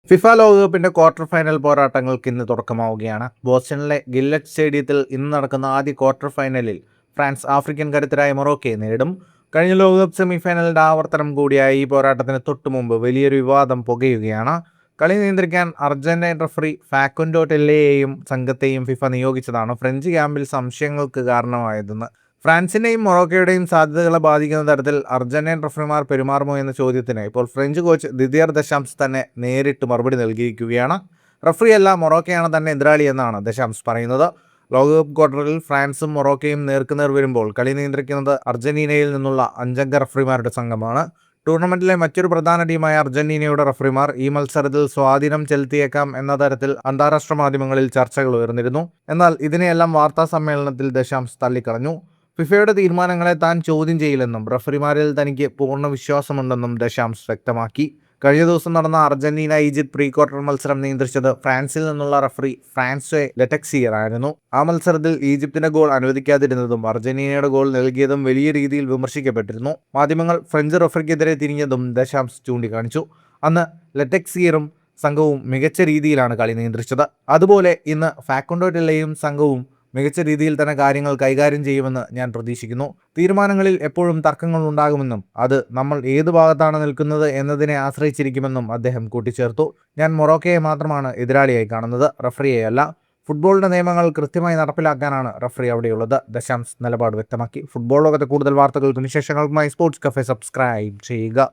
FIFA ലോകകപ്പിന്റെ quarter final പോരാട്ടങ്ങൾക്ക് ഇന്ന് തുടക്കമാവുകയാണ്. ബോസ്റ്റണിലെ ഗില്ലറ്റ് സ്റ്റേഡിയത്തിൽ ഇന്ന് നടക്കുന്ന ആദ്യ ക്വാർട്ടർ ഫൈനലിൽ ഫ്രാൻസ് ആഫ്രിക്കൻ കരുത്തരായ മൊറോക്കയെ നേരിടും. കഴിഞ്ഞ ലോകകപ്പ് സെമിഫൈനലിന്റെ ആവർത്തനം കൂടിയായ ഈ പോരാട്ടത്തിന് തൊട്ടുമുമ്പ് വലിയൊരു വിവാദം പുകയുകയാണ്. കളി നിയന്ത്രിക്കാൻ അർജന്റൈൻ റഫറി ഫാക്കുൻഡോ ടെല്ലയെയും സംഘത്തെയും ഫിഫ നിയോഗിച്ചതാണ് ഫ്രഞ്ച് ക്യാമ്പിൽ സംശയങ്ങൾക്ക് കാരണമായതെന്ന്. ഫ്രാൻസിന്റെയും മൊറോക്കോയുടെയും സാധ്യതകളെ ബാധിക്കുന്ന തരത്തിൽ അർജന്റൈൻ റഫറിമാർ പെരുമാറുമോ എന്ന ചോദ്യത്തിന് ഇപ്പോൾ ഫ്രഞ്ച് കോച്ച് ദിദിയർ ദശാംസ് തന്നെ നേരിട്ട് മറുപടി നൽകിയിരിക്കുകയാണ്. റഫറിയല്ല, മൊറോക്കയാണ് തന്നെ എതിരാളി എന്നാണ് ദശാംസ് പറയുന്നത്. ലോകകപ്പ് ക്വാർട്ടറിൽ ഫ്രാൻസും മൊറോക്കയും നേർക്കുനേർ വരുമ്പോൾ കളി നിയന്ത്രിക്കുന്നത് അർജന്റീനയിൽ നിന്നുള്ള 5 റഫറിമാരുടെ സംഘമാണ്. ടൂർണമെന്റിലെ മറ്റൊരു പ്രധാന ടീമായ അർജന്റീനയുടെ റഫറിമാർ ഈ മത്സരത്തിൽ സ്വാധീനം ചെലുത്തിയേക്കാം എന്ന തരത്തിൽ അന്താരാഷ്ട്ര മാധ്യമങ്ങളിൽ ചർച്ചകൾ ഉയർന്നിരുന്നു. എന്നാൽ ഇതിനെയെല്ലാം വാർത്താ സമ്മേളനത്തിൽ ദശാംസ് തള്ളിക്കളഞ്ഞു. ഫിഫയുടെ തീരുമാനങ്ങളെ താൻ ചോദ്യം ചെയ്യില്ലെന്നും റഫറിമാരിൽ തനിക്ക് പൂർണ്ണ വിശ്വാസമുണ്ടെന്നും ദശാംസ് വ്യക്തമാക്കി. കഴിഞ്ഞ ദിവസം നടന്ന അർജന്റീന ഈജിപ്ത് പ്രീ ക്വാർട്ടർ മത്സരം നിയന്ത്രിച്ചത് ഫ്രാൻസിൽ നിന്നുള്ള റഫറി ഫ്രാൻസോ ലെറ്റക്സിയർ ആയിരുന്നു. ആ മത്സരത്തിൽ ഈജിപ്തിന്റെ ഗോൾ അനുവദിക്കാതിരുന്നതും അർജന്റീനയുടെ ഗോൾ നൽകിയതും വലിയ രീതിയിൽ വിമർശിക്കപ്പെട്ടിരുന്നു. മാധ്യമങ്ങൾ ഫ്രഞ്ച് റഫറിക്കെതിരെ തിരിഞ്ഞതും ദശാംസ് ചൂണ്ടിക്കാണിച്ചു. അന്ന് ലെറ്റക്സിയറും സംഘവും മികച്ച രീതിയിലാണ് കളി നിയന്ത്രിച്ചത്. അതുപോലെ ഇന്ന് ഫാക്കുൻഡോ ടെല്ലയും സംഘവും മികച്ച രീതിയിൽ തന്നെ കാര്യങ്ങൾ കൈകാര്യം ചെയ്യുമെന്ന് ഞാൻ പ്രതീക്ഷിക്കുന്നു. തീരുമാനങ്ങളിൽ എപ്പോഴും തർക്കങ്ങൾ ഉണ്ടാകുമെന്നും അത് നമ്മൾ ഏത് ഭാഗത്താണ് നിൽക്കുന്നത് എന്നതിനെ ആശ്രയിച്ചിരിക്കുമെന്നും അദ്ദേഹം കൂട്ടിച്ചേർത്തു. ഞാൻ മൊറോക്കയെ മാത്രമാണ് എതിരാളിയായി കാണുന്നത്, റഫറിയെയല്ല. ഫുട്ബോളിന്റെ നിയമങ്ങൾ കൃത്യമായി നടപ്പിലാക്കാനാണ് റഫറി അവിടെയുള്ളത്. ദശാംസ് നിലപാട് വ്യക്തമാക്കി. ഫുട്ബോൾ ലോകത്തെ കൂടുതൽ വാർത്തകൾക്കും വിശേഷങ്ങൾക്കുമായി സ്പോർട്സ് കഫേ സബ്സ്ക്രൈബ് ചെയ്യുക.